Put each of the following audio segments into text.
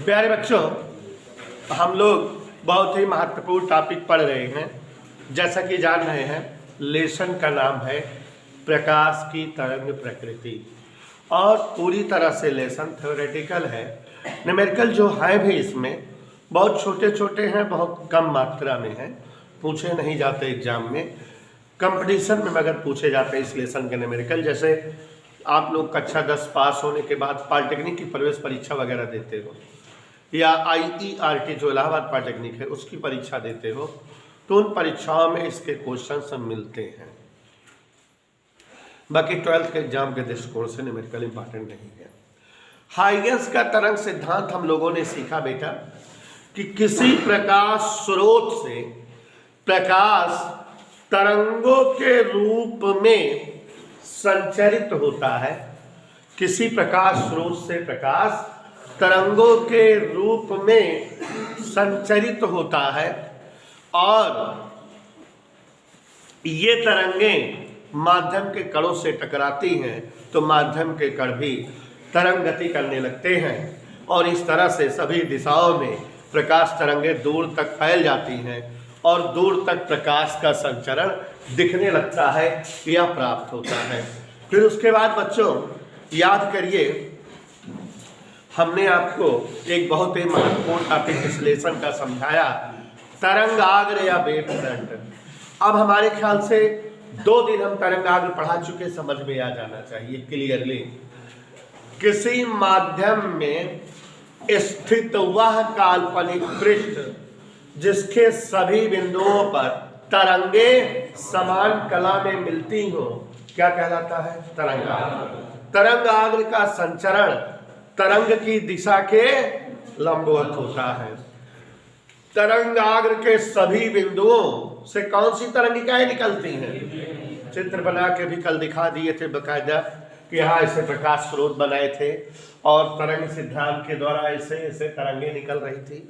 प्यारे बच्चों, हम लोग बहुत ही महत्वपूर्ण टॉपिक पढ़ रहे हैं। जैसा कि जान रहे हैं, लेसन का नाम है प्रकाश की तरंग प्रकृति, और पूरी तरह से लेसन थ्योरेटिकल है। न्यूमेरिकल जो है भी इसमें बहुत छोटे छोटे हैं, बहुत कम मात्रा में हैं, पूछे नहीं जाते एग्जाम में। कंपटीशन में मगर पूछे जाते हैं इस लेसन के न्यूमेरिकल। जैसे आप लोग कक्षा 10 पास होने के बाद पॉलिटेक्निक की प्रवेश परीक्षा वगैरह देते हो, या IERT जो इलाहाबाद पॉलिटेक्निक है उसकी परीक्षा देते हो, तो उन परीक्षाओं में इसके क्वेश्चन सब मिलते हैं। बाकी 12th के एग्जाम के दृष्टिकोण से न्यूमेरिकल इंपॉर्टेंट नहीं है। हाइगेंस का तरंग सिद्धांत हम लोगों ने सीखा बेटा कि किसी प्रकाश स्रोत से प्रकाश तरंगों के रूप में संचरित होता है। किसी प्रकाश स्रोत से प्रकाश तरंगों के रूप में संचरित होता है, और ये तरंगें माध्यम के कणों से टकराती हैं तो माध्यम के कण भी तरंग गति करने लगते हैं, और इस तरह से सभी दिशाओं में प्रकाश तरंगें दूर तक फैल जाती हैं और दूर तक प्रकाश का संचरण दिखने लगता है या प्राप्त होता है। फिर उसके बाद बच्चों याद करिए, हमने आपको एक बहुत ही महत्वपूर्ण टॉपिक विश्लेषण का समझाया, तरंगाग्र या वेव फ्रंट। अब हमारे ख्याल से 2 दिन हम तरंगाग्र पढ़ा चुके, समझ में आ जाना चाहिए क्लियरली। किसी माध्यम में स्थित वह काल्पनिक पृष्ठ जिसके सभी बिंदुओं पर तरंगे समान कला में मिलती हो, क्या कहलाता है? तरंगाग्र। तरंगाग्र का संचरण तरंग की दिशा के लंबवत होता है। तरंगाग्र के सभी बिंदुओं से कौन सी तरंगिकाएं निकलती हैं? चित्र बना के भी कल दिखा दिए थे बकायदा कि यहाँ ऐसे प्रकाश स्रोत बनाए थे और तरंग सिद्धांत के द्वारा ऐसे ऐसे तरंगे निकल रही थी।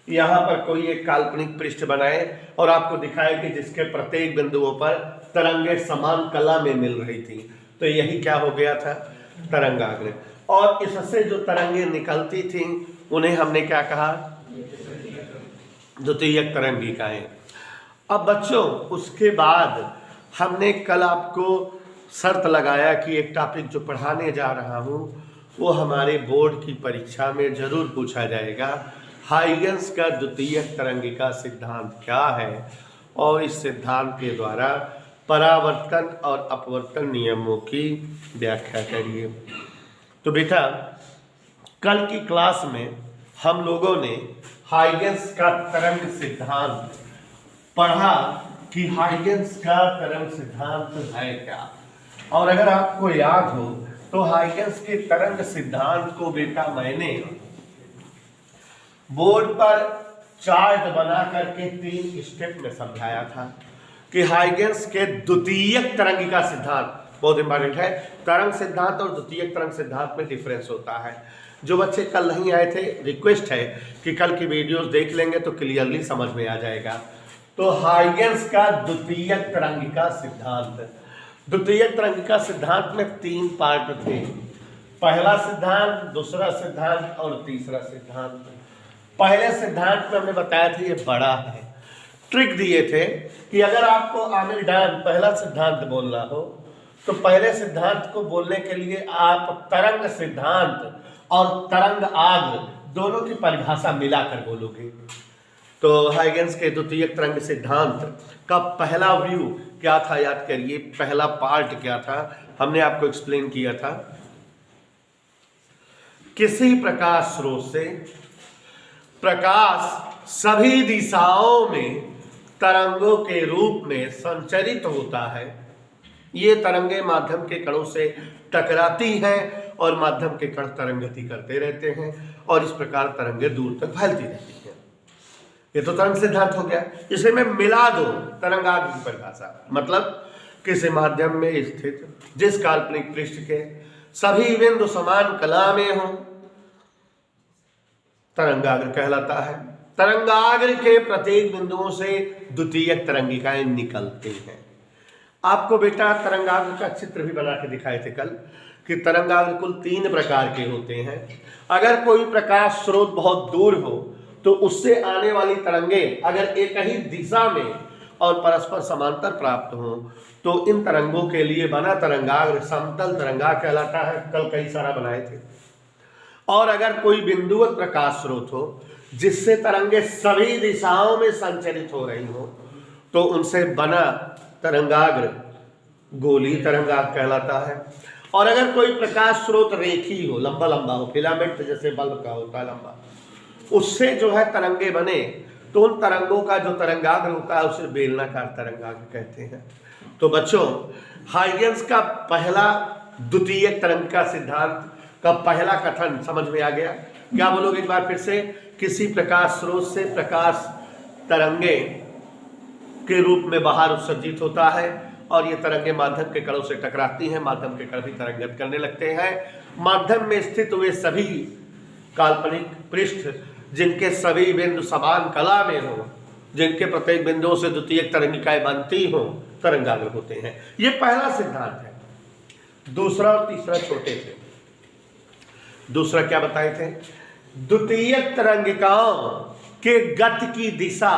यहाँ पर कोई एक काल्पनिक पृष्ठ बनाए और आपको दिखाए कि जिसके प्रत्येक बिंदुओं पर तरंगे समान कला में मिल रही थी, तो यही क्या हो गया था? तरंगाग्र। और इससे जो तरंगे निकलती थी उन्हें हमने क्या कहा? द्वितीयक तरंगिकाएं। अब बच्चों उसके बाद हमने कल आपको शर्त लगाया कि एक टॉपिक जो पढ़ाने जा रहा हूं वो हमारे बोर्ड की परीक्षा में जरूर पूछा जाएगा। हाइगेंस का द्वितीयक तरंगिका सिद्धांत क्या है, और इस सिद्धांत के द्वारा परावर्तन और अपवर्तन नियमों की व्याख्या करिए। तो बेटा कल की क्लास में हम लोगों ने हाइगेंस का तरंग सिद्धांत पढ़ा कि हाइगेंस का तरंग सिद्धांत है क्या, और अगर आपको याद हो तो हाइगेंस के तरंग सिद्धांत को बेटा मैंने बोर्ड पर चार्ट बना करके 3 स्टेप में समझाया था कि हाइगेंस के द्वितीयक तरंगिका सिद्धांत बहुत इंपॉर्टेंट है। तरंग सिद्धांत और द्वितीयक तरंग सिद्धांत में डिफरेंस होता है। जो बच्चे कल नहीं आए थे, रिक्वेस्ट है कि कल की वीडियोस देख लेंगे तो क्लियरली समझ में आ जाएगा। तो हाइगेंस का द्वितीयक तरंगिका सिद्धांत, द्वितीयक तरंगिका सिद्धांत में 3 पार्ट थे। पहला सिद्धांत, दूसरा सिद्धांत और तीसरा सिद्धांत। पहले सिद्धांत में हमने बताया था ये बड़ा है, ट्रिक दिए थे कि अगर आपको आमिर डान पहला सिद्धांत बोलना हो तो पहले सिद्धांत को बोलने के लिए आप तरंग सिद्धांत और तरंग आग्र दोनों की परिभाषा मिलाकर बोलोगे। तो हाइगेंस के द्वितीयक तरंग सिद्धांत का पहला व्यू क्या था, याद करिए, पहला पार्ट क्या था, हमने आपको एक्सप्लेन किया था। किसी प्रकाश स्रोत से प्रकाश सभी दिशाओं में तरंगों के रूप में संचरित होता है। ये तरंगे माध्यम के कणों से टकराती हैं और माध्यम के कण तरंग गति करते रहते हैं, और इस प्रकार तरंगे दूर तक फैलती रहती हैं। ये तो तरंग सिद्धांत हो गया। इसे में मिला दो तरंगाग्र की परिभाषा, मतलब किसी माध्यम में स्थित जिस काल्पनिक पृष्ठ के सभी बिंदु समान कला में हो, तरंगाग्र कहलाता है। तरंगाग्र के प्रत्येक बिंदुओं से द्वितीयक तरंगिकाएं निकलती हैं। आपको बेटा तरंगाग्र का चित्र भी बना के दिखाए थे कल कि तरंगाग्र कुल 3 प्रकार के होते हैं। अगर कोई प्रकाश स्रोत बहुत दूर हो तो उससे आने वाली तरंगे अगर एक ही दिशा में और परस्पर समांतर प्राप्त हो तो इन तरंगों के लिए बना तरंगाग्र समतल तरंगाग्र कहलाता है। कल कई सारा बनाए थे। और अगर कोई बिंदुवत प्रकाश स्रोत हो जिससे तरंगे सभी दिशाओं में संचरित हो रही हो तो उनसे बना तरंगाग्र गोलीय तरंगाग्र कहलाता है। और अगर कोई प्रकाश स्रोत रेखी हो, लंबा लंबा हो, फिलामेंट जैसे बल्ब का होता है लंबा, उससे जो है तरंगे बने तो उन तरंगों का जो तरंगाग्र होता है उसे बेलनाकार तरंगाग्र कहते हैं। तो बच्चों, हाइगेंस का पहला द्वितीय तरंग का सिद्धांत का पहला कथन समझ में आ गया? क्या बोलोगे एक बार फिर से? किसी प्रकाश स्रोत से प्रकाश तरंगे के रूप में बाहर उत्सर्जित होता है और ये तरंगे माध्यम के कणों से टकराती हैं, माध्यम के कण भी तरंगित करने लगते हैं। माध्यम में स्थित वे सभी काल्पनिक पृष्ठ जिनके सभी बिंदु समान कला में हो, जिनके प्रत्येक बिंदुओं से द्वितीय तरंगिकाएं बनती हो, तरंगाग्र होते हैं। ये पहला सिद्धांत है। दूसरा और तीसरा छोटे थे। दूसरा क्या बताए थे? द्वितीय तरंगिकाओं के गति की दिशा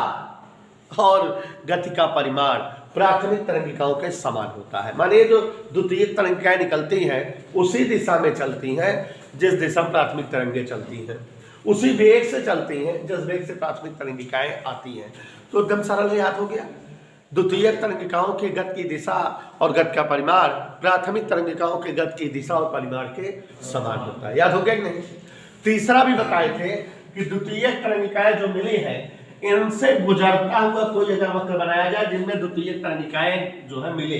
और गति का परिमाण प्राथमिक तरंगिकाओं के समान होता है। माने जो द्वितीय तरंगिकाएं निकलती हैं उसी दिशा में चलती हैं जिस दिशा में प्राथमिक तरंगें चलती हैं, उसी वेग से चलती हैं जिस वेग से प्राथमिक तरंगिकाएं आती हैं। तो एकदम सरल याद हो गया। द्वितीय तरंगिकाओं के गति की दिशा और गति का परिमाण प्राथमिक तरंगिकाओं के गति की दिशा और परिमाण के समान होता है। याद हो गया कि नहीं? तीसरा भी बताए थे कि द्वितीय तरंगिकाएं जो मिली है इनसे गुजरता हुआ कोई अगर वक्र बनाया जाए जिनमें द्वितीय तरंगिकाएं जो है मिले,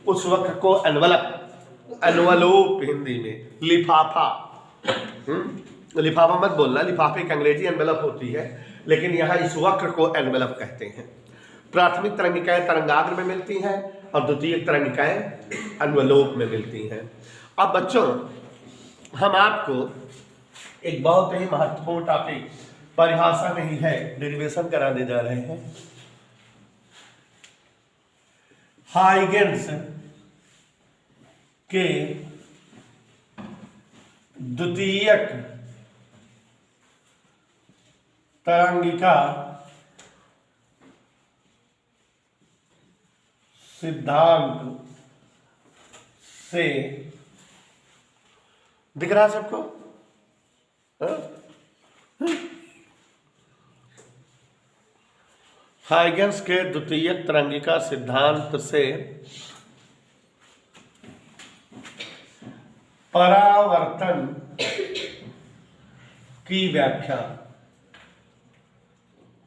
उस वक्र को एनवलप हिंदी में लिफाफा, लिफाफा मत बोलना, लिफाफे की अंग्रेजी एनवेलप होती है, लेकिन यहाँ इस वक्र को एनवेलप कहते हैं। प्राथमिक तरंगिकाएं तरंगाग्र में मिलती हैं और द्वितीय तरंगिकाएं एनवेलप में मिलती हैं। अब बच्चों, हम आपको एक बहुत ही महत्वपूर्ण टॉपिक परिभाषा नहीं है डेरिवेशन कराने जा रहे हैं। हाइगेंस के द्वितीयक तरंगिका सिद्धांत से दिख रहा सबको? हाइगेंस के द्वितीयक तरंगिका सिद्धांत से परावर्तन की व्याख्या।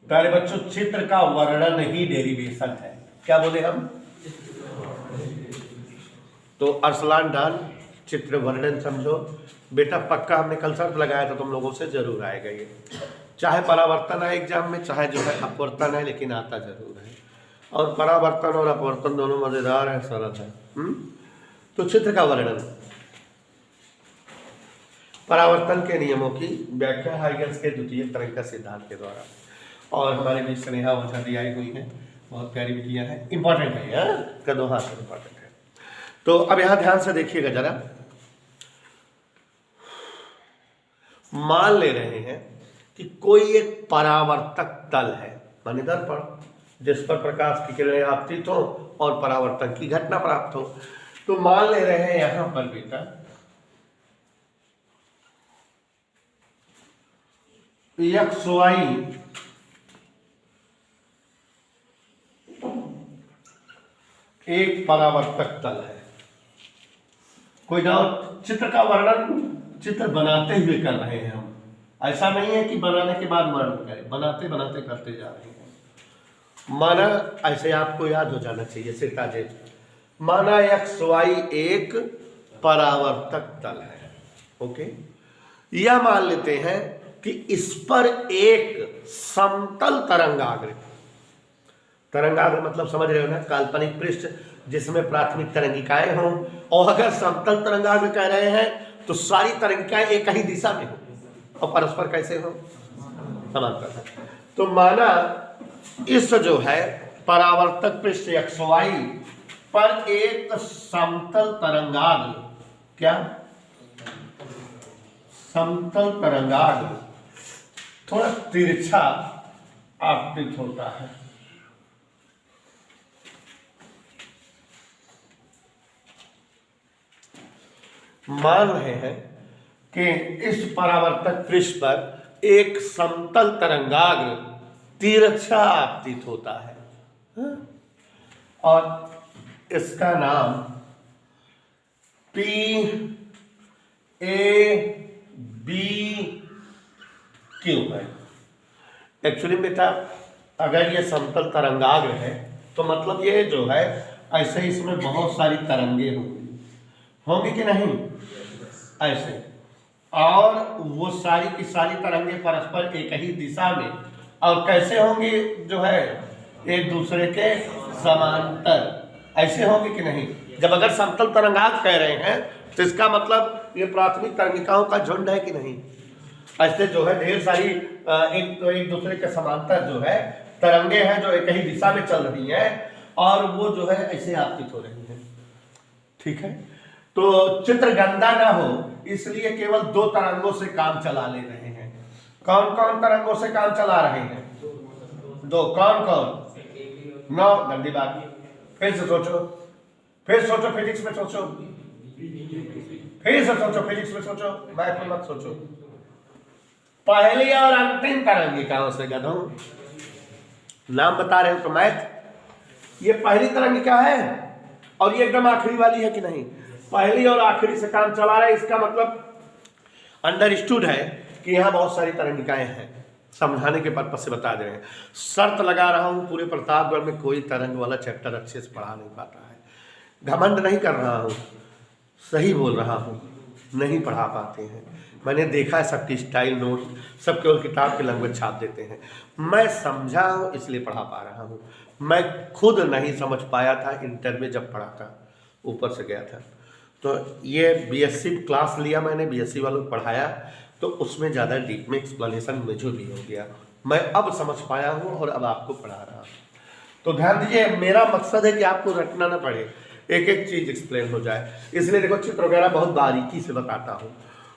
प्यारे बच्चों, चित्र का वर्णन ही डेरिवेशन है। क्या बोले हम? तो अरसलान डाल चित्र वर्णन समझो बेटा। पक्का हमने कल शर्त लगाया था तुम लोगों से जरूर आएगा ये, चाहे परावर्तन है एग्जाम में, चाहे जो है अपवर्तन है, लेकिन आता जरूर है। और परावर्तन और अपवर्तन दोनों मजेदार है, सरल है। तो चित्र का वर्णन, परावर्तन के नियमों की व्याख्या हाइगेंस के द्वितीय तरंगिका सिद्धांत के द्वारा। और हमारे बीच स्नेहा ओझा दी आई हुई है, बहुत प्यारी भी किया है, इंपॉर्टेंट है, कदों हाथ से इंपॉर्टेंट है। तो अब यहाँ ध्यान से देखिएगा जरा। मान ले रहे हैं कि कोई एक परावर्तक तल है, माने दर्पण, जिस पर प्रकाश की किरणें आपतित हो और परावर्तन की घटना प्राप्त हो। तो मान ले रहे हैं यहां पर बेटा एक्स वाई एक परावर्तक तल है। कोई डाउट? चित्र का वर्णन चित्र बनाते हुए कर रहे हैं हम, ऐसा नहीं है कि बनाने के बाद वर्णन करें, बनाते बनाते करते जा रहे हैं। माना, ऐसे आपको याद हो जाना चाहिए सिताजे, माना एक्स वाई एक परावर्तक तल है, ओके। यह मान लेते हैं कि इस पर एक समतल तरंगाग्र, तरंगाग्र मतलब समझ रहे हो ना, काल्पनिक पृष्ठ जिसमें प्राथमिक तरंगिकाएं हों। और अगर समतल तरंगाग्र कह रहे हैं तो सारी तरंगिकाएं एक ही दिशा में हो और परस्पर कैसे हो? समांतर। तो माना इस जो है परावर्तक पृष्ठ एक्स वाई पर एक समतल तरंगाग्र क्या? समतल तरंगाग्र थोड़ा तिरछा आपतित होता है। मान रहे हैं कि इस परावर्तक पृष्ठ पर एक समतल तरंगाग्र तिरछा आपतित होता है, और इसका नाम PABQ है। एक्चुअली बेटा अगर ये समतल तरंगाग्र है तो मतलब ये जो है ऐसे इसमें बहुत सारी तरंगे होंगी कि नहीं, ऐसे, और वो सारी की सारी तरंगे परस्पर एक ही दिशा में और कैसे होंगी, जो है एक दूसरे के समांतर ऐसे होंगे कि नहीं। जब अगर समतल तरंगाग्र कह रहे हैं तो इसका मतलब ये प्राथमिक तरंगिकाओं का झुंड है कि नहीं। ऐसे जो है ढेर सारी एक दूसरे के समांतर जो है तरंगे हैं जो एक ही दिशा में चल रही हैं और वो जो है ऐसे आपतित हो रही हैं। ठीक है, तो चित्र गंदा ना हो इसलिए केवल 2 तरंगों से काम चला ले रहे हैं। कौन कौन तरंगों से काम चला रहे हैं? 2। कौन कौन? 9 गंदी बात। फिर से सोचो, फिर सोचो, फिजिक्स में सोचो, फिर से सोचो, फिजिक्स में सोचो, मैथ में मत सोचो। पहली और अंतिम तरंगिकाओं से गधों नाम बता रहे हो तो मैथ। ये पहली तरंगिका है और ये एकदम आखिरी वाली है कि नहीं। पहली और आखिरी से काम चला रहा है, इसका मतलब अंडरस्टूड है कि यहाँ बहुत सारी तरंगिकाएं हैं। समझाने के पर्पज से बता दे रहे हैं। शर्त लगा रहा हूँ पूरे प्रतापगढ़ में कोई तरंग वाला चैप्टर अच्छे से पढ़ा नहीं पाता है। घमंड नहीं कर रहा हूँ, सही बोल रहा हूँ, नहीं पढ़ा पाते हैं। मैंने देखा है सबकी स्टाइल नोट, सब केवल किताब के लैंग्वेज छाप देते हैं। मैं समझा हूँ इसलिए पढ़ा पा रहा हूँ। मैं खुद नहीं समझ पाया था इंटर में जब पढ़ा था, ऊपर से गया था। तो ये BSc क्लास लिया मैंने, BSc वालों को पढ़ाया तो उसमें ज़्यादा डीप में एक्सप्लेनेशन मुझे भी हो गया। मैं अब समझ पाया हूँ और अब आपको पढ़ा रहा हूँ। तो ध्यान दीजिए, मेरा मकसद है कि आपको रटना ना पड़े, एक एक चीज़ एक्सप्लेन हो जाए। इसलिए देखो चित्र वगैरह बहुत बारीकी से बताता हूँ।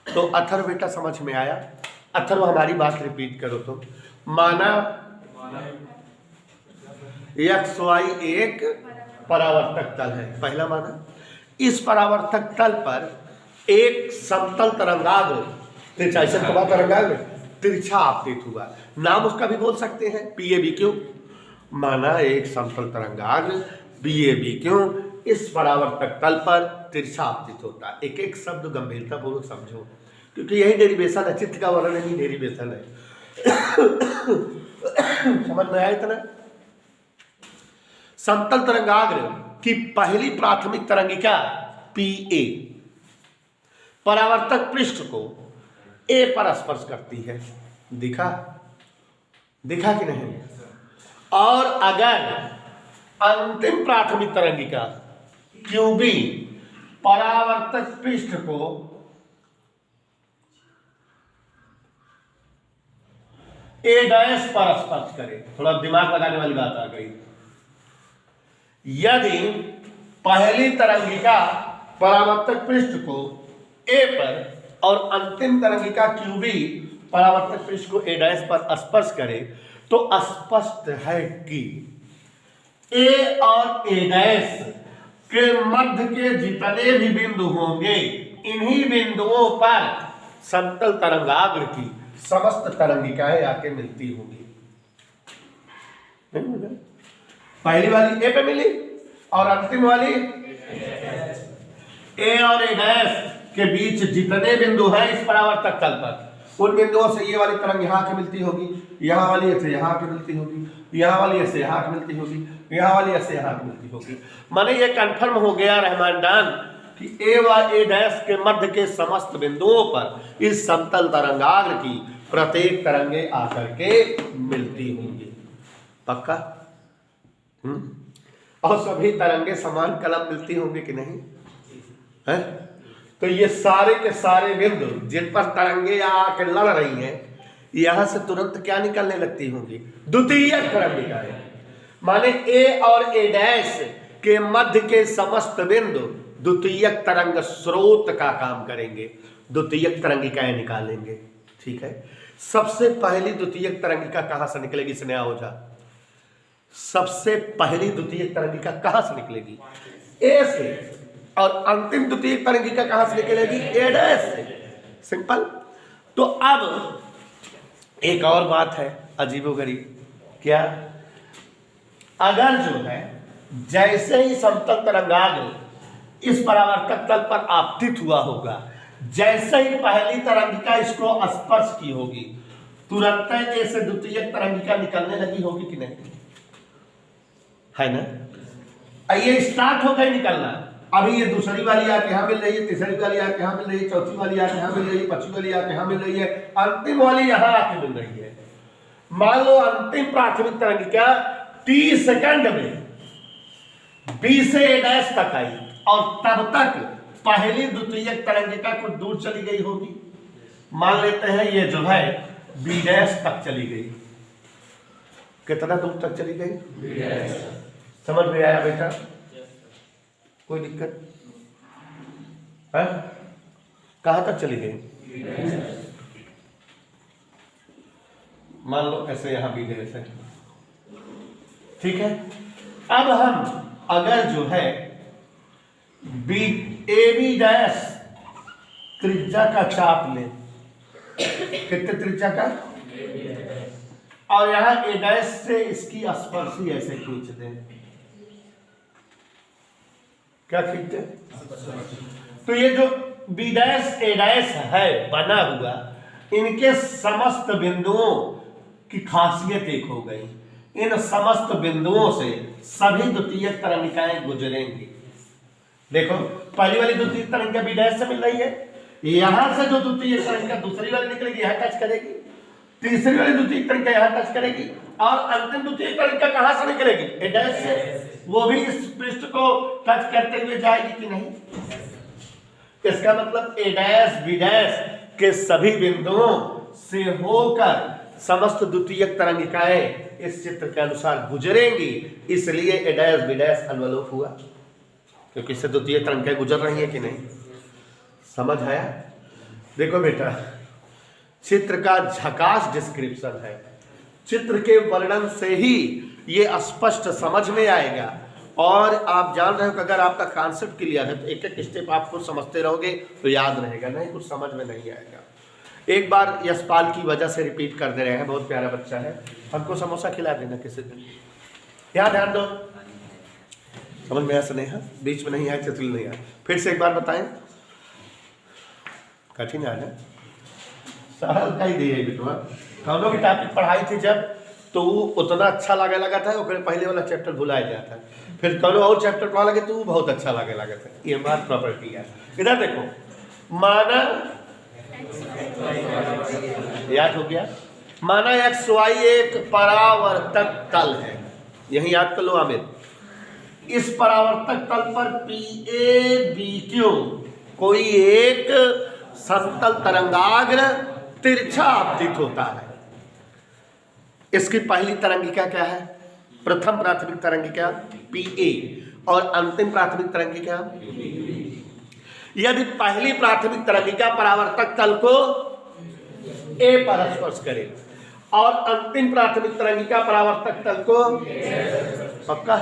तो अथर्व बेटा समझ में आया? अथर्व हमारी बात रिपीट करो तो। माना XY एक परावर्तक तल है। पहला माना इस परावर्तक तल पर एक समतल तरंगाग्र तरंगाग्र तिरछा आपतित हुआ। नाम उसका भी बोल सकते हैं PABQ। माना एक समतल तरंगाग्र PABQ इस परावर्तक तल पर तिरछा आपतित होता है। एक एक शब्द गंभीरता पूर्वक समझो, क्योंकि यही डेरिवेशन है, चित्र का वर्णन ही डेरिवेशन है। समझ में आया इतना? समतल तरंगाग्र की पहली प्राथमिक तरंगिका PA परावर्तक पृष्ठ को A पर स्पर्श करती है। दिखा कि नहीं? और अगर अंतिम प्राथमिक तरंगिका QB परावर्तक पृष्ठ को A' पर स्पर्श करे, थोड़ा दिमाग लगाने वाली बात आ गई। यदि पहली तरंगिका परावर्तक पृष्ठ को A पर और अंतिम तरंगिका QB परावर्तक पृष्ठ को A' पर स्पर्श करे तो स्पष्ट है कि A और A' के मध्य के जितने भी बिंदु होंगे, इन्हीं बिंदुओं पर समतल तरंगाग्र की समस्त तरंगिकाएं आके मिलती होंगी। पहली वाली A पे मिली और अंतिम वाली A और A' के बीच जितने बिंदु हैं इस परावर्तक तल पर, उन बिंदुओं से ये वाली तरंग यहाँ के मिलती होगी, यहाँ वाली ऐसे यहाँ के मिलती होगी, यहाँ वाली ऐसे यहाँ के मिलती होगी, यहाँ वाली ऐसे यहाँ के मिलती होगी। माने ये कंफर्म हो गया रहमानदान कि A व A' के मध्य के समस्त बिंदुओं पर इस समतल तरंगाग्र की प्रत्येक तरंगे आकर के मिलती होंगी। पक्का? और सभी तरंगे समान कलम मिलती होंगी कि नहीं है? तो ये सारे के सारे बिंदु जिन पर तरंगे आकर लड़ रही हैं, यहां से तुरंत क्या निकलने लगती होंगी? द्वितीय तरंगिकाएं। माने A और A' के मध्य के समस्त बिंदु द्वितीयक तरंग स्रोत का काम करेंगे, द्वितीयक तरंगिकाएं निकालेंगे। ठीक है, सबसे पहली द्वितीयक तरंगिका कहां से निकलेगी स्नेहा ओझा? सबसे पहली द्वितीयक तरंगिका कहां से निकलेगी? ए से। और अंतिम द्वितीयक तरंगिका कहां से निकलेगी? ए डैश से। सिंपल। तो अब एक और बात है अजीबोगरीब, क्या? अगर जो है जैसे ही समतल तरंगाग्र इस परावर्तक तल पर आपतित हुआ होगा, जैसे ही पहली तरंगिका इसको स्पर्श की होगी, तुरंत ए से द्वितीयक तरंगिका निकलने लगी होगी कि नहीं? है ना? ये स्टार्ट हो गई निकलना। अभी ये दूसरी वाली आके यहां मिल रही है, तीसरी वाली आके यहां मिल रही है, चौथी वाली आके यहां मिल रही है, पांचवी वाली आके यहां मिल रही है, अंतिम वाली यहां आके मिल रही है। मान लो अंतिम प्राथमिक तरंगिका 30 सेकंड में बी से ए डैश तक आई और तब तक पहली द्वितीयक तरंगिका कुछ दूर चली गई होगी। मान लेते हैं ये जो है बी डैश तक चली गई। कितना दूर तक चली गई? समझ में आया बेटा? कोई दिक्कत है? कहां तक चली गई? मान लो ऐसे यहां बी डैश है। ठीक है, अब हम अगर जो है बी ए बी डैश त्रिज्या का चाप लें, कितने त्रिज्या का? और यहां ए डैश से इसकी स्पर्शी ऐसे खींच दें। क्या खींचते? तो ये जो बी डैश ए डैश है बना हुआ, इनके समस्त बिंदुओं की खासियत एक हो गई। इन समस्त बिंदुओं से सभी द्वितीयक तरंगिकाएं गुजरेंगी। देखो पहली वाली द्वितीयक तरंगिका बी डैश से मिल रही है, यहां से जो द्वितीयक तरंगिका दूसरी वाली निकलेगी यहां टच करेगी, तीसरी वाली द्वितीयक तरंगिका यहां टच करेगी, और अंतिम द्वितीयक तरंगिका कहां से निकलेगी? ए डैश से। वो भी इस पृष्ठ को टच करते हुए जाएगी कि नहीं? इसका मतलब ए डैश बी डैश के सभी बिंदुओं से होकर समस्त द्वितीयक तरंगिकाएं इस चित्र के अनुसार गुजरेंगी, इसलिए ए डैश बी डैश अनवलोप हुआ, क्योंकि इससे द्वितीयक तरंगिकाएं गुजर रही है कि नहीं? समझ आया? देखो बेटा, चित्र का झकास डिस्क्रिप्शन है। चित्र के वर्णन से ही ये स्पष्ट समझ में आएगा। और आप जान रहे हो कि अगर आपका कॉन्सेप्ट क्लियर है तो एक एक स्टेप आप खुद समझते रहोगे तो याद रहेगा, नहीं कुछ समझ में नहीं आएगा। एक बार यशपाल की वजह से रिपीट कर दे रहे हैं, बहुत प्यारा बच्चा है, हमको समोसा खिला देना किसी दिन। यहाँ ध्यान दो, समझ में आया स्नेहा? बीच में नहीं आया, चतुल नहीं आया। फिर से एक बार बताएं, कठिन है ना? सरल का ही दिए बिटुआ। हम लोग की टॉपिक पढ़ाई थी जब, तो उतना अच्छा लगे लगा था, पहले वाला चैप्टर भुलाया जाता है, फिर कौन और चैप्टर पढ़ा लगे तो बहुत अच्छा लगे लगा था। ये बात प्रॉपर्टी है। इधर देखो, माना याद हो गया, माना एक्स वाई एक परावर्तक तल है, यही याद कर लो आमिर। इस परावर्तक तल पर पी ए बी क्यू कोई एक समतल तरंगाग्र तिरछा आपतित होता है। इसकी पहली तरंगिका क्या है? प्रथम प्राथमिक तरंगिका पी ए और अंतिम प्राथमिक तरंगिका। यदि पहली प्राथमिक तरंगिका परावर्तक तल को ए पर स्पर्श करे और अंतिम प्राथमिक तरंगिका परावर्तक तल को, पक्का?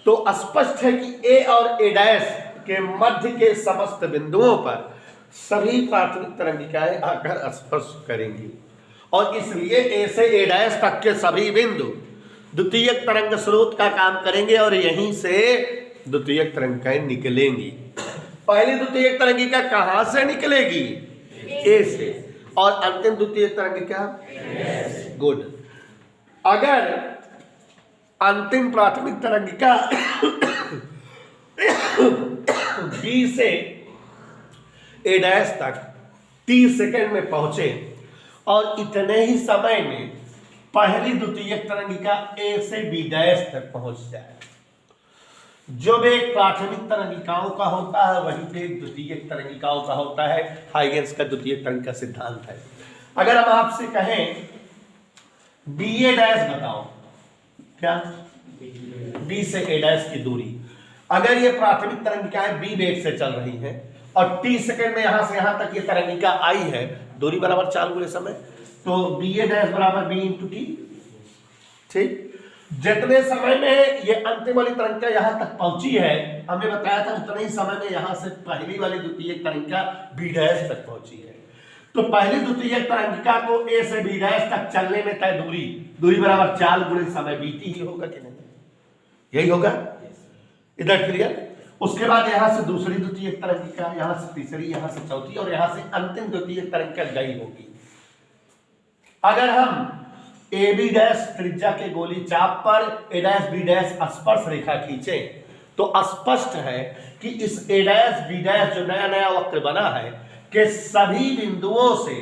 तो स्पष्ट है कि ए और ए डैश के मध्य के समस्त बिंदुओं पर सभी प्राथमिक तरंगिकाएं आकर स्पर्श करेंगी, और इसलिए ए से ए डैश तक के सभी बिंदु द्वितीयक तरंग स्रोत का काम करेंगे और यहीं से द्वितीयक तरंगिकाएं निकलेंगी। पहली द्वितीयक तरंगिका कहां से निकलेगी? ए से। और अंतिम द्वितीयक तरंगिका? गुड। अगर अंतिम प्राथमिक तरंगिका बी से ए डैश तक 30 सेकंड में पहुंचे और इतने ही समय में पहली द्वितीयक तरंगिका ए से बी डैश तक पहुंच जाए, जो वेग प्राथमिक तरंगिकाओं का होता है वही वेग द्वितीयक तरंगिकाओं का होता है। हाइगेंस का द्वितीयक तरंगिका सिद्धांत है। अगर हम आपसे कहें बी ए डैश बताओ, क्या? बी से ए डैश की दूरी, अगर ये प्राथमिक तरंगिकाएं बी वेग से चल रही हैं और टी सेकंड में यहां से यहां तक ये तरंगिका आई है, दूरी बराबर 4 गुणे समय, तो बी ए डैश बराबर बी इंटू टी। ठीक, जितने समय में ये अंतिम वाली तरंगिका यहां तक पहुंची है, हमने बताया था उतने ही समय में यहां से पहली वाली द्वितीय तरंगिका बी डैश तक पहुंची है। तो पहली द्वितीय तरंगिका को ए से बी डैश तक चलने में तय दूरी बराबर 4 गुणे समय बीती ही होगा कि नहीं? यही होगा। इधर क्लियर। उसके बाद यहां से दूसरी द्वितीय तरंगिका, यहां से तीसरी, यहां से चौथी और यहां से अंतिम द्वितीय तरंगिका गई होगी। अगर हम ए बी डैश त्रिज्या के गोली चाप पर ए डैश बी डैश स्पर्श रेखा खींचे तो स्पष्ट है कि इस ए डैश बी डैश जो नया नया वक्र बना है के सभी बिंदुओं से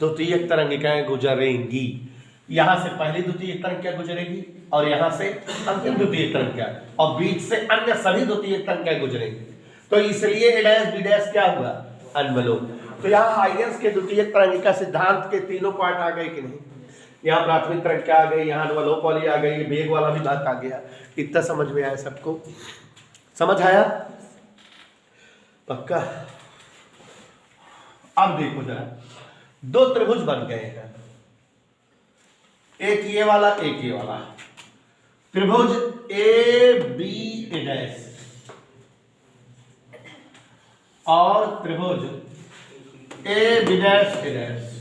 द्वितीय तरंगिकाएं गुजरेंगी। यहां से पहली द्वितीय तरंगिका गुजरेगी और यहां से अंतिम द्वितीय तरंगिका, और बीच से अन्य सभी द्वितीय तरंगिकाएं गुजरेंगी। तो इसलिए ए डैश बी डैश क्या हुआ? अनवलोक। तो यहाँ हाइगेंस के द्वितीय तरंगिका सिद्धांत के तीनों पार्ट आ गए कि नहीं? यहाँ प्राथमिक तरंगिका आ गई, यहाँ अनवलोक वाली आ गई, वेग वाला भी बात आ गया। इतना समझ में आया? सबको समझ आया? पक्का? अब देखो जरा, दो त्रिभुज बन गए हैं, एक ये वाला एक ये वाला। त्रिभुज ए बी ए डैश और त्रिभुज A B dash A dash.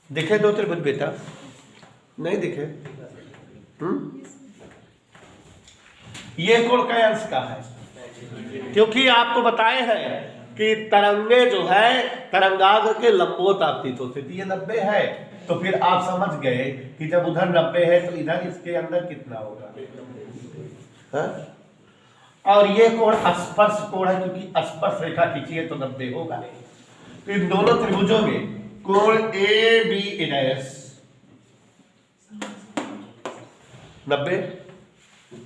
दिखे दो त्रिभुज बेटा? नहीं दिखे? ये कोण का अंश का है, क्योंकि आपको बताए हैं कि तरंगे जो है तरंगाग्र के लंबवत आपतित होती थी। ये 90 है, तो फिर आप समझ गए कि जब उधर 90 है तो इधर इसके अंदर कितना होगा, हा? और ये कोण स्पर्श कोण है, क्योंकि स्पर्श रेखा खींची है तो 90 होगा। तो इन दोनों त्रिभुजों में कोण ए बी ए डैश 90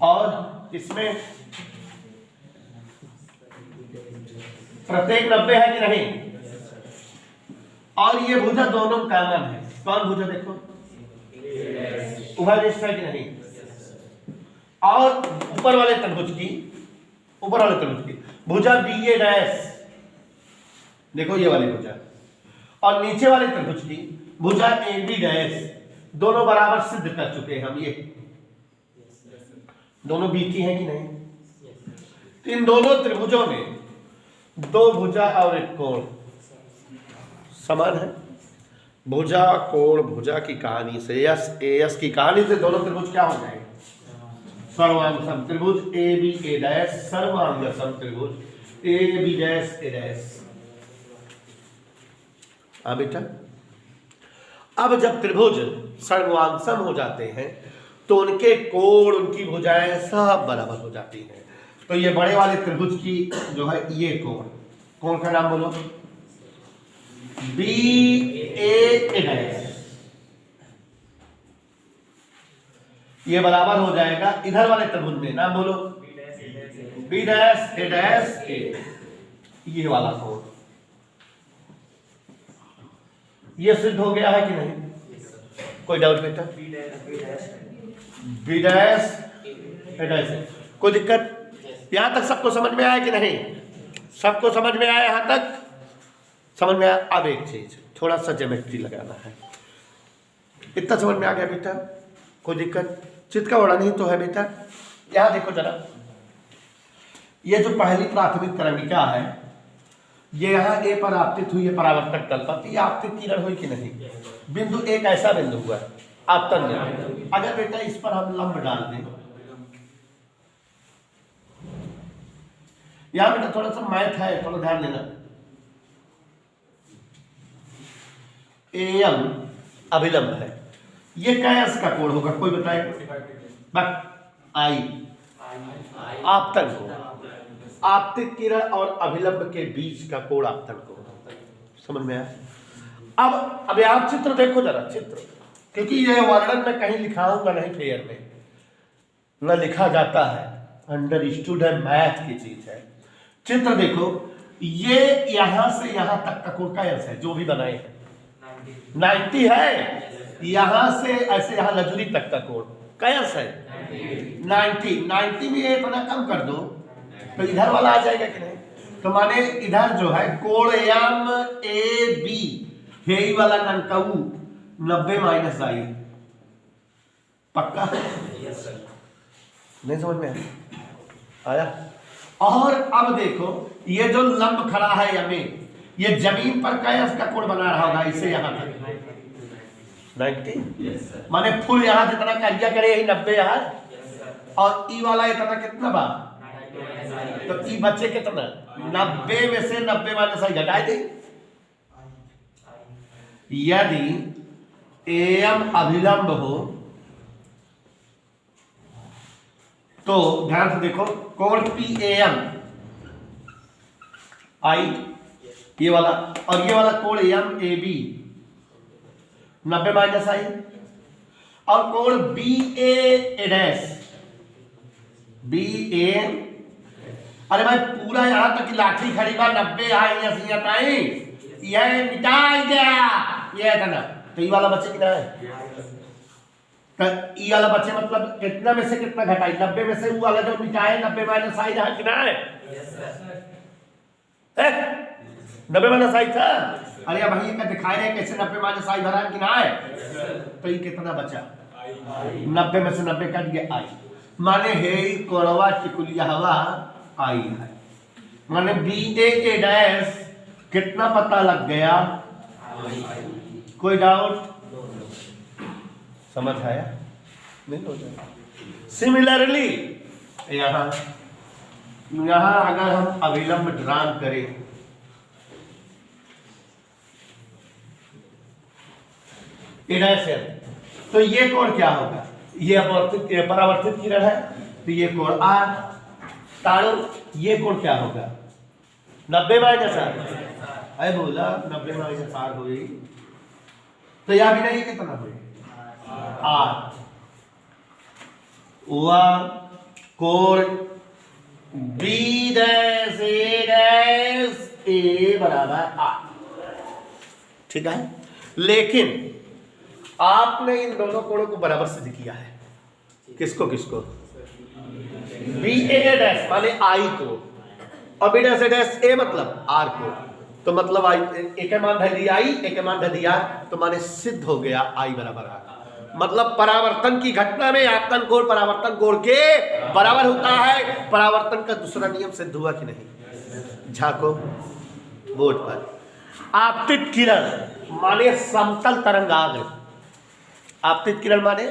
और इसमें प्रत्येक 90 है कि नहीं? और ये भुजा दोनों कॉमन है। कौन भुजा? देखो उभयनिष्ठ है कि नहीं? और ऊपर वाले त्रिभुज की भुजा बी ए डैश, देखो ये वाली भुजा, और नीचे वाले त्रिभुज की भुजा ए बी डैश, दोनों बराबर सिद्ध कर चुके हैं हम। ये दोनों बीती हैं कि नहीं? तो इन दोनों त्रिभुजों में दो भुजा और एक कोण समान है। भुजा कोण भुजा की कहानी से, यस ए यस की कहानी से दोनों त्रिभुज क्या हो जाएंगे? सर्वांग सम त्रिभुज ए बी ए डैश, सर्वांग सम त्रिभुज A B dash A dash. बेटा, अब जब त्रिभुज सर्वांगसम हो जाते हैं तो उनके कोण, उनकी भुजाएं सब बराबर हो जाती हैं। तो ये बड़े वाले त्रिभुज की जो है ये कोण का नाम बोलो, बी ए डैश, ये बराबर हो जाएगा इधर वाले त्रिभुज में, नाम बोलो बी डैश ए डैश ए, ये वाला कोण। ये सिद्ध हो गया है कि नहीं? कोई डाउट बेटा? बी डैश ए डैश, कोई दिक्कत? यहां तक सबको समझ में आया कि नहीं? सबको समझ में आया? यहां तक समझ में आया? अब एक चीज थोड़ा सा ज्योमेट्री लगाना है। इतना समझ में आ गया बेटा? कोई दिक्कत? चित्त का बड़ा नहीं तो है बेटा? यहां देखो जरा, ये जो पहली प्राथमिक तरंगिका है, ये यहाँ ए पर आपतित हुई है परावर्तक तल पर, ये आपतित किरण हुई कि नहीं? बिंदु एक ऐसा बिंदु हुआ आपतन। अगर बेटा इस पर हम लंब डाल दें, यहाँ बेटा थोड़ा सा मैथ है, थोड़ा ध्यान देना। एम अभिलंब है, ये कैस का कोण होगा? कोई बताए? आई आपतन कोण, आपतित किरण और अभिलंब के बीच का कोण आपतन कोण। समझ में आया? अब आप चित्र देखो जरा, चित्र, क्योंकि ये वर्णन में कहीं लिखाऊंगा नहीं, फेयर में न लिखा जाता है, अंडरस्टूड है, मैथ की चीज है। चित्र देखो, ये यहां से यहां तक का कोण कैस है, जो भी बनाए हैं 90 है। यहां से ऐसे यहां लजुरी तक का कोण कैस है 90 में इतना कम कर दो तो इधर वाला आ जाएगा कि नहीं। तो माने इधर जो है कोण एम ए बी हे वाला ननकऊ 90 माइनस आई। पक्का नहीं समझ में आया। और अब देखो ये जो लंब खड़ा है हमें, ये जमीन पर क्या कोण बना रहा होगा इससे यहां तक 90 माने फुल यहां जितना करिया करे यही 90 यहाँ, और ई वाला इतना कितना बा, तो ई बच्चे कितना 90 में से 90 माइनस आई घटा दे। यदि एम अभिलंब हो तो ध्यान से देखो कोण पी एम आई ये वाला, और ये वाला कोण एम ए बी 90 माइनस आई, और कोण बी ए डैश बी ए, अरे भाई पूरा यहां तक लाठी खड़ी बा 90 आई यह मिटाई गया ये इतना, तो ये वाला बच्चे कितना है, तो ई वाला बच्चे मतलब कितना में से कितना घटाई 90 में से वो वाला जो मिटाए 90 माइनस आई रहा कितना है 90 माइनस आई था। अरे भाई ये दिखाए रहे कैसे 90 माइनस आई भरा कितना है, तो ये कितना बचा 90 में से 90 कट गया आई, माने हे कोणवा टिकुलिया हवा आई है, माने बी ए डैश कितना पता लग गया। कोई डाउट समझ आया नहीं हो जाए। सिमिलरली यहां अगर हम अभिलंब ड्रान करें तो ये कोण क्या होगा, ये परावर्तित किरण है तो ये कोण आर, तारो ये कोण क्या होगा 90 माइनस आर, अरे बोला 90 माइनस आर हो गई, तो यह भी नहीं कितना हुई आर कोण बी डैश ए बराबर आर, ठीक है। लेकिन आपने इन दोनों कोणों को बराबर सिद्ध किया है, किसको किसको बी ए डैश माने आई को, और बी डैश ए मतलब आर को, तो मतलब आई एक मान धर दिया आई एक मान धर दिया, तो माने सिद्ध हो गया आई बराबर आर। मतलब परावर्तन की घटना में आपतन कोण परावर्तन कोण के बराबर होता है। परावर्तन का दूसरा नियम सिद्ध हुआ कि नहीं, झाको बोर्ड पर। आपतित किरण माने समतल तरंगाग्र, आपतित किरण माने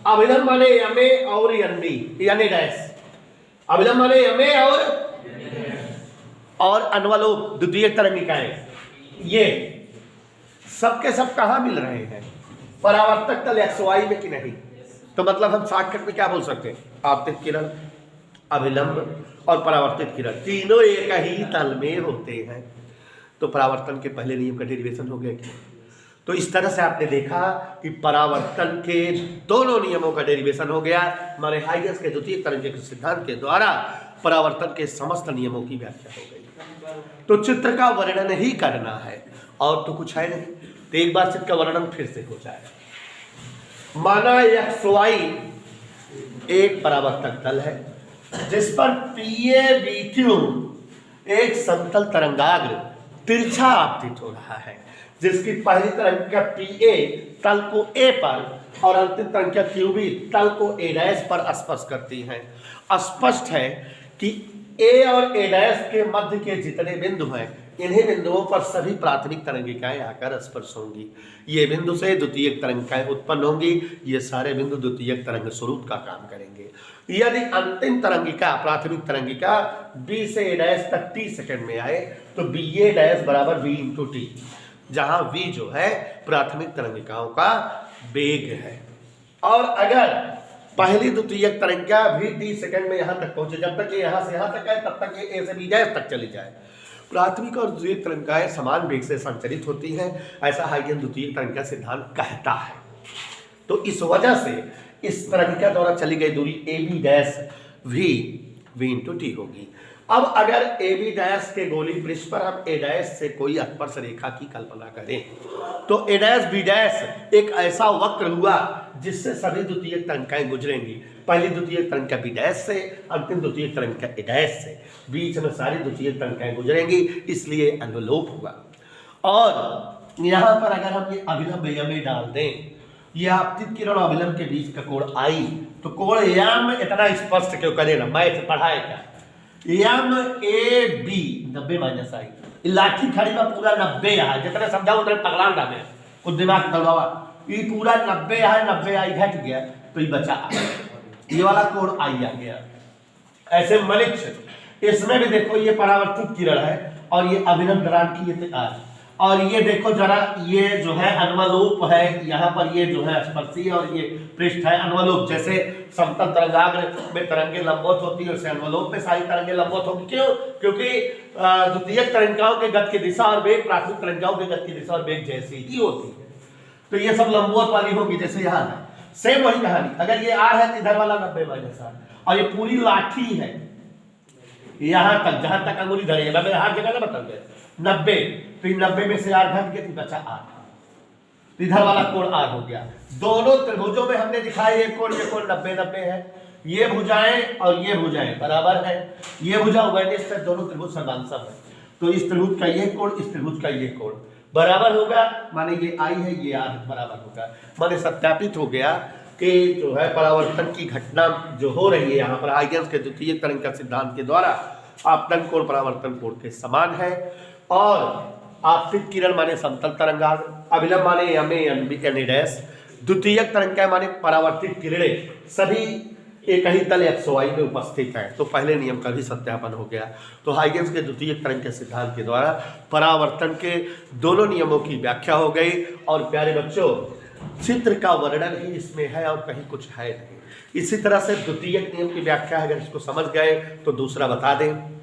अभिलंब माने यमे और यन्नी यानी डैश, अभिलंब माने यमे और अनवलोक द्वितीय तरंगिकाएं, ये सबके सब कहां मिल रहे हैं परावर्तक तल XY में कि नहीं। तो मतलब हम शॉर्टकट में क्या बोल सकते हैं, आपतित किरण अभिलंब और परावर्तित किरण तीनों एक ही तल में होते हैं। तो परावर्तन के पहले नियम का डेरिवेशन हो गया। तो इस तरह से आपने देखा कि परावर्तन के दोनों नियमों का डेरिवेशन हो गया। हमारे हाइगन्स के द्वितीय तरंग के सिद्धांत के द्वारा परावर्तन के समस्त नियमों की व्याख्या हो गई। तो चित्र का वर्णन ही करना है और तो कुछ है नहीं। तो एक बार चित्र का वर्णन फिर से हो जाए। माना XY एक परावर्तक तल है जिस पर PABQ एक समतल तरंगाग्र तिरछा आपतित हो रहा है, जिसकी पहली तरंगिका PA तल को A पर और अंतिम तरंगिका QB तल को A' पर स्पर्श करती हैं। स्पष्ट है कि A और A' के मध्य के जितने बिंदु हैं, इन्हीं बिंदुओं पर सभी प्राथमिक तरंगिकाएं आकर स्पर्श होंगी। ये बिंदु से द्वितीयक तरंगिकाएं उत्पन्न होंगी। ये सारे बिंदु द्वितीयक तरंग स्वरूप का काम करेंगे। यदि अंतिम तरंगिका प्राथमिक तरंगिका B से A' तक t सेकंड में आए तो BA' बराबर V × t, जहां V जो है प्राथमिक तरंगिकाओं का वेग है। और अगर पहली द्वितीयक तरंगिका भी t सेकंड में यहां तक पहुंचे, जब तक ये यहां से यहां तक है तब तक ये A से B' तक चली जाए। प्राथमिक और द्वितीयक तरंगिकाएं समान वेग से संचरित होती हैं, ऐसा हाइगन द्वितीयक तरंगिका सिद्धांत कहता है। तो इस वजह से इस तरंगिका द्वारा चली गई दूरी AB' V × t होगी। अब अगर ए बी डैश के गोली पृष्ठ पर हम ए डैश से कोई स्पर्श रेखा की कल्पना करें तो ए डैश बी डैश एक ऐसा वक्र हुआ जिससे सभी द्वितीय तरंगाएं गुजरेंगी। पहली द्वितीय तरंगा बी डैश से, अंतिम द्वितीय तरंगा ए डैश से, बीच में सारी द्वितीय तरंगाएं गुजरेंगी, इसलिए अनुलोप हुआ। और यहाँ पर अगर हम ये अभिलंब यम डाल दें, ये आपतित किरण और अभिलंब के बीच का कोण आई, तो कोण यम इतना स्पष्ट क्यों करे ना, मैथ पढ़ाएगा। यम ए बी 90 माइनस आई, लाठी खड़ी में पूरा 90 है, जितने समझाओ उतने पगला ना में कुछ दिमाग दलवावा, ये पूरा 90 है, 90 आई घट गया तो ये बचा, ये वाला कोण आई आ गया। ऐसे मलिक्ष इसमें भी देखो ये परावर्तित किरण है और ये अभिलंब दरार की ये आज, और ये देखो जरा ये जो है अनुलोप है, यहाँ पर ये जो है स्पर्शी और ये पृष्ठ है अनुलोप। जैसे समतल तरंगाग्र में तरंगे लंबवत होती है वैसे अनुलोप में सारी तरंगे लंबवत होगी। क्यों? क्योंकि द्वितीयक तरंगाओं के गति की दिशा और वेग प्राथमिक तरंगाओं के गति की दिशा और वेग जैसी ही होती है, तो ये सब लंबवत वाली होगी। जैसे यहाँ है सेम वही कहानी, अगर ये आर है तो इधर वाला 90 माइनस आर, और ये पूरी लाठी है यहाँ तक जहां तक अंगुली धरी है, हर जगह ना बता 90, तो 90 में से आर घट गया तो बचा आर, तो इधर वाला कोण आर हो गया। दोनों त्रिभुजों में हमने दिखाया ये कोण 90-90 है, ये भुजाएं और ये भुजाएं बराबर है, ये भुजा उभयनिष्ठ है, दोनों त्रिभुज समांतर है, तो इस त्रिभुज का ये कोण इस त्रिभुज का ये कोण बराबर होगा, माने ये आई है ये आर बराबर होगा। माने सत्यापित हो गया कि जो है परावर्तन की घटना जो हो रही है यहाँ पर हाइगेंस के द्वितीय तरंग का सिद्धांत के द्वारा आपतन कोण परावर्तन कोण के समान है। और आपतित किरण माने समतल तरंगाग्र, अभिलंब माने एम डैश, द्वितीयक तरंगाएं माने परावर्तित किरणें सभी एक ही तल XY में उपस्थित है। तो पहले नियम का भी सत्यापन हो गया। तो हाइगेंस के द्वितीयक तरंग के सिद्धांत के द्वारा परावर्तन के दोनों नियमों की व्याख्या हो गई। और प्यारे बच्चों चित्र का वर्णन ही इसमें है और कहीं कुछ है नहीं। इसी तरह से द्वितीयक नियम की व्याख्या अगर इसको समझ गए तो दूसरा बता दें।